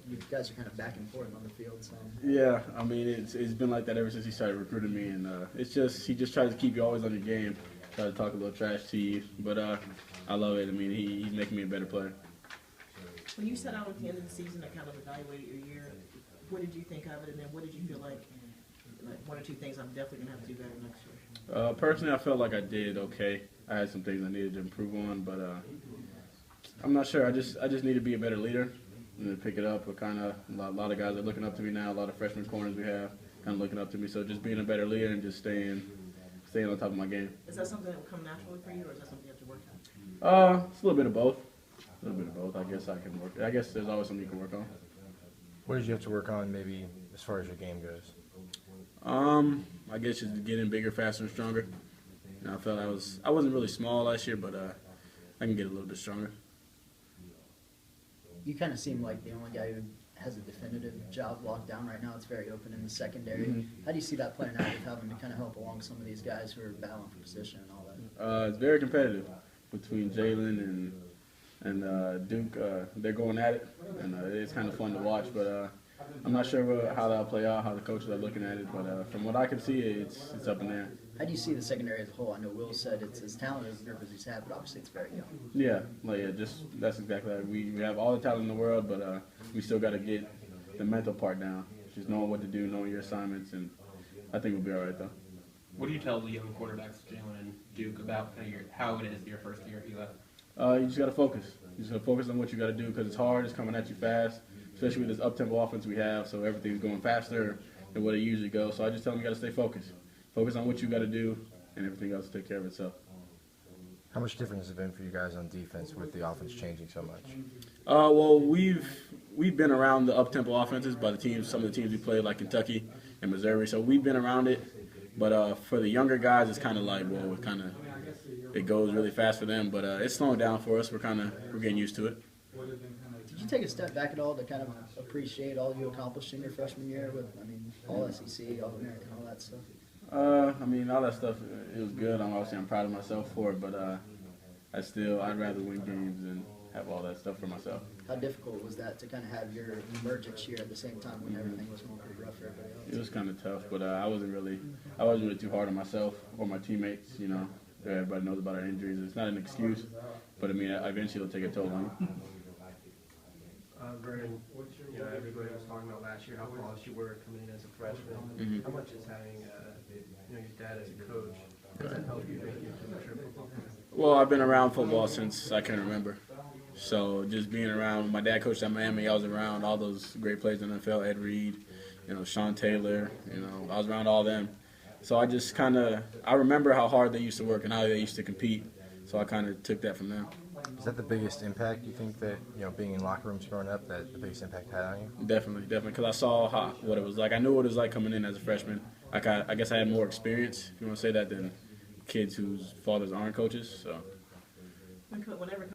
you guys are kind of back and forth on the field. So Yeah, I mean it's been like that ever since he started recruiting me, and it's just he just tries to keep you always on your game, try to talk a little trash to you, but I love it. I mean he's making me a better player. When you sat out at the end of the season and kind of evaluated your year, what did you think of it, and then what did you feel like one or two things I'm definitely gonna have to do better next year? Personally, I felt like I did okay. I had some things I needed to improve on, but I'm not sure. I just need to be a better leader and to pick it up. We're kind of a lot of guys are looking up to me now. A lot of freshman corners we have kind of looking up to me. So just being a better leader and just staying on top of my game. Is that something that will come naturally for you, or is that something you have to work on? It's a little bit of both. A little bit of both. I guess I can work. I guess there's always something you can work on. What did you have to work on, maybe as far as your game goes? I guess just getting bigger, faster, and stronger. You know, I felt I wasn't really small last year, but I can get a little bit stronger. you kind of seem like the only guy who has a definitive job locked down right now. It's very open in the secondary. Mm-hmm. How do you see that playing out with having to kind of help along some of these guys who are battling for position and all that? It's very competitive between Jalen and Duke. They're going at it, and it's kind of fun to watch. But I'm not sure how that'll play out, how the coaches are looking at it. But from what I can see, it's up in there. How do you see the secondary as a whole? I know Will said it's as talented as a group as he's had, but obviously it's very young. Yeah, that's exactly right. We have all the talent in the world, but we still got to get the mental part down. Just knowing what to do, knowing your assignments, and I think we'll be all right though. What do you tell the young quarterbacks, Jalen and Duke, about kind of how it is your first year he left? You just got to focus. You just got to focus on what you got to do because it's hard. It's coming at you fast, especially with this up-tempo offense we have. So everything's going faster than what it usually goes. So I just tell them you got to stay focused. Focus on what you got to do, and everything else will take care of itself. How much difference has it been for you guys on defense with the offense changing so much? Well, we've been around the up-tempo offenses by the teams. Some of the teams we played, like Kentucky and Missouri. So we've been around it. But for the younger guys, it's kind of like, well, it goes really fast for them. But it's slowing down for us. We're getting used to it. Did you take a step back at all to kind of appreciate all you accomplished in your freshman year with, all SEC, all American, all that stuff? All that stuff, it was good. I'm proud of myself for it, but I'd rather win games than have all that stuff for myself. How difficult was that to kind of have your emergence year at the same time when everything was going pretty rough for everybody else? It was kind of tough, but I wasn't really too hard on myself or my teammates. You know, everybody knows about our injuries. It's not an excuse, but eventually it'll take a toll on you. Vernon, everybody was talking about last year how flawless you were coming in as a freshman. Mm-hmm. How much is having your dad as a coach, does that help you make you a mature football player? Well, I've been around football since I can remember. So just being around, my dad coached at Miami. I was around all those great players in the NFL, Ed Reed, Sean Taylor. I was around all them. So I remember how hard they used to work and how they used to compete. So I kind of took that from them. Is that the biggest impact you think that, being in locker rooms growing up, that the biggest impact had on you? Definitely, because I saw what it was like. I knew what it was like coming in as a freshman. I guess I had more experience, if you want to say that, than kids whose fathers aren't coaches. So. Whenever